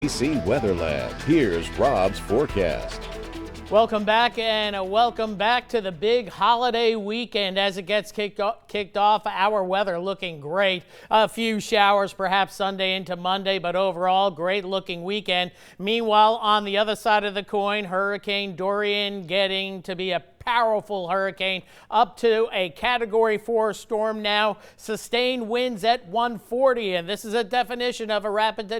AC Weatherland. Here's Rob's forecast. Welcome back, and welcome back to the big holiday weekend as it gets kicked off. Our weather looking great. A few showers perhaps Sunday into Monday, but overall great looking weekend. Meanwhile, on the other side of the coin, Hurricane Dorian getting to be a powerful hurricane, up to a Category 4 storm now. Sustained winds at 140, and this is a definition of a rapid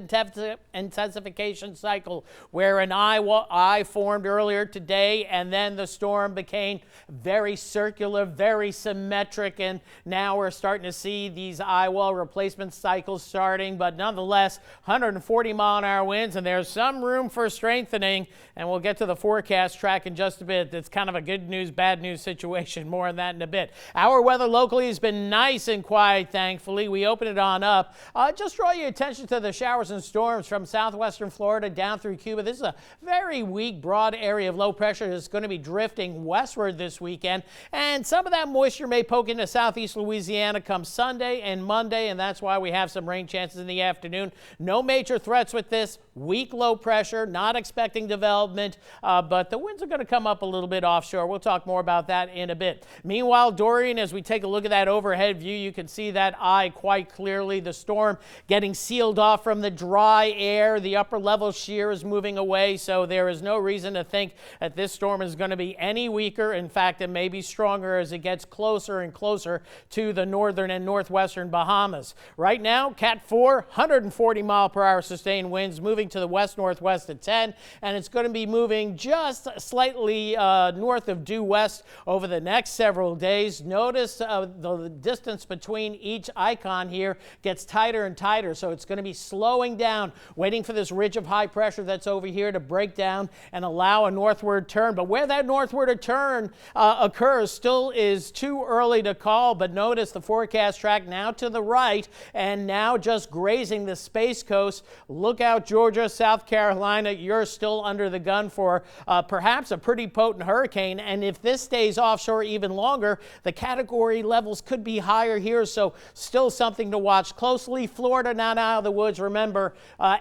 intensification cycle where an eye formed earlier today, and then the storm became very circular, very symmetric, and now we're starting to see these eye wall replacement cycles starting. But nonetheless, 140 mile an hour winds, and there's some room for strengthening, and we'll get to the forecast track in just a bit. It's kind of a good news, bad news situation. More on that in a bit. Our weather locally has been nice and quiet, thankfully. We open it on up. Just draw your attention to the showers and storms from southwestern Florida down through Cuba. This is a very weak, broad area of low pressure that's going to be drifting westward this weekend, and some of that moisture may poke into southeast Louisiana come Sunday and Monday, and that's why we have some rain chances in the afternoon. No major threats with this. Weak low pressure, not expecting development, but the winds are going to come up a little bit offshore. We'll talk more about that in a bit. Meanwhile, Dorian, as we take a look at that overhead view, you can see that eye quite clearly. The storm getting sealed off from the dry air. The upper level shear is moving away, so there is no reason to think that this storm is going to be any weaker. In fact, it may be stronger as it gets closer and closer to the northern and northwestern Bahamas. Right now, Cat 4, 140 mile per hour sustained winds, moving to the west-northwest at 10, and it's going to be moving just slightly north of due west over the next several days. Notice the distance between each icon here gets tighter and tighter, so it's going to be slowing down, waiting for this ridge of high pressure that's over here to break down and allow a northward turn. But where that northward turn occurs still is too early to call, but notice the forecast track now to the right and now just grazing the Space Coast. Look out, Georgia, South Carolina, you're still under the gun for perhaps a pretty potent hurricane, and if this stays offshore even longer, the category levels could be higher here, so still something to watch closely. Florida not out of the woods. Remember,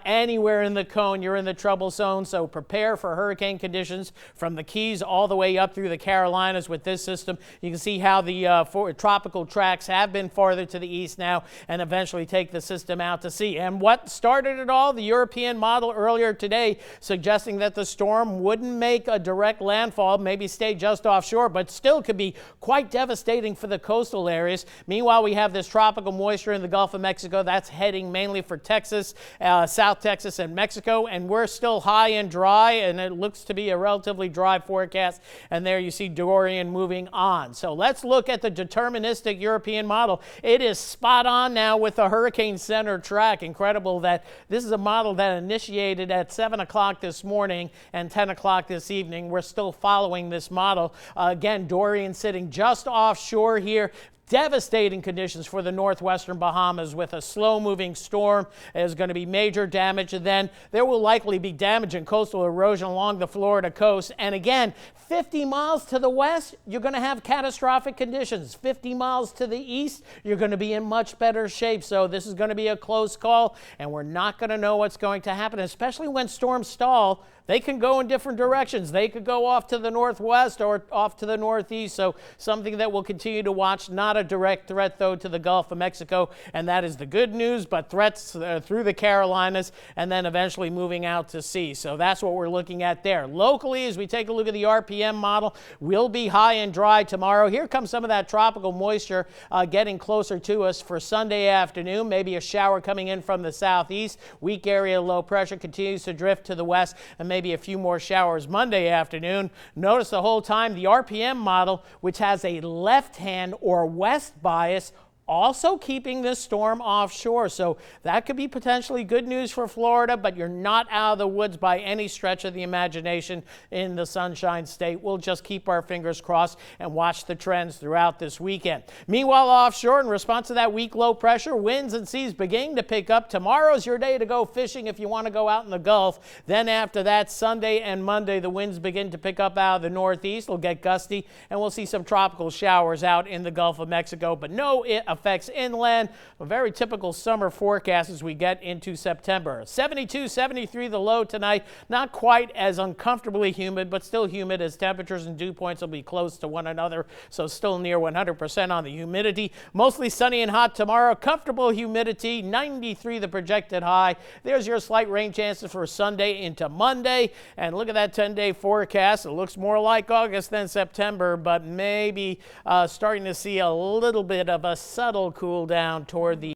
anywhere in the cone, you're in the trouble zone, so prepare for hurricane conditions from the Keys all the way up through the Carolinas with this system. You can see how the tropical tracks have been farther to the east now and eventually take the system out to sea. And what started it all? The European model earlier today suggesting that the storm wouldn't make a direct landfall, maybe stay just offshore, but still could be quite devastating for the coastal areas. Meanwhile, we have this tropical moisture in the Gulf of Mexico that's heading mainly for Texas, South Texas and Mexico, and we're still high and dry, and it looks to be a relatively dry forecast. And there you see Dorian moving on. So let's look at the deterministic European model. It is spot on now with the hurricane center track. Incredible that this is a model that initiated at 7 o'clock this morning and 10 o'clock this evening. We're still following this model. Again, Dorian sitting just offshore here. Devastating conditions for the northwestern Bahamas with a slow-moving storm. There's going to be major damage, and then there will likely be damage and coastal erosion along the Florida coast. And again, 50 miles to the west, you're going to have catastrophic conditions. 50 miles to the east, you're going to be in much better shape. So this is going to be a close call, and we're not going to know what's going to happen, especially when storms stall. They can go in different directions. They could go off to the northwest or off to the northeast. So something that we'll continue to watch. Not a direct threat, though, to the Gulf of Mexico, and that is the good news, but threats through the Carolinas and then eventually moving out to sea. So that's what we're looking at there. Locally, as we take a look at the RPM model, we'll be high and dry tomorrow. Here comes some of that tropical moisture getting closer to us for Sunday afternoon. Maybe a shower coming in from the southeast. Weak area low pressure continues to drift to the west, and maybe a few more showers Monday afternoon. Notice the whole time the RPM model, which has a left-hand or west bias, also keeping this storm offshore. So that could be potentially good news for Florida, but you're not out of the woods by any stretch of the imagination in the Sunshine State. We'll just keep our fingers crossed and watch the trends throughout this weekend. Meanwhile, offshore, in response to that weak low pressure, winds and seas beginning to pick up. Tomorrow's your day to go fishing if you want to go out in the Gulf. Then after that, Sunday and Monday, the winds begin to pick up out of the northeast. It'll get gusty, and we'll see some tropical showers out in the Gulf of Mexico, but no effects inland. A very typical summer forecast as we get into September. 72, 73 the low tonight. Not quite as uncomfortably humid, but still humid as temperatures and dew points will be close to one another, so still near 100% on the humidity. Mostly sunny and hot tomorrow. Comfortable humidity, 93 the projected high. There's your slight rain chances for Sunday into Monday. And look at that 10-day forecast. It looks more like August than September, but maybe starting to see a little bit of a subtle cool down toward the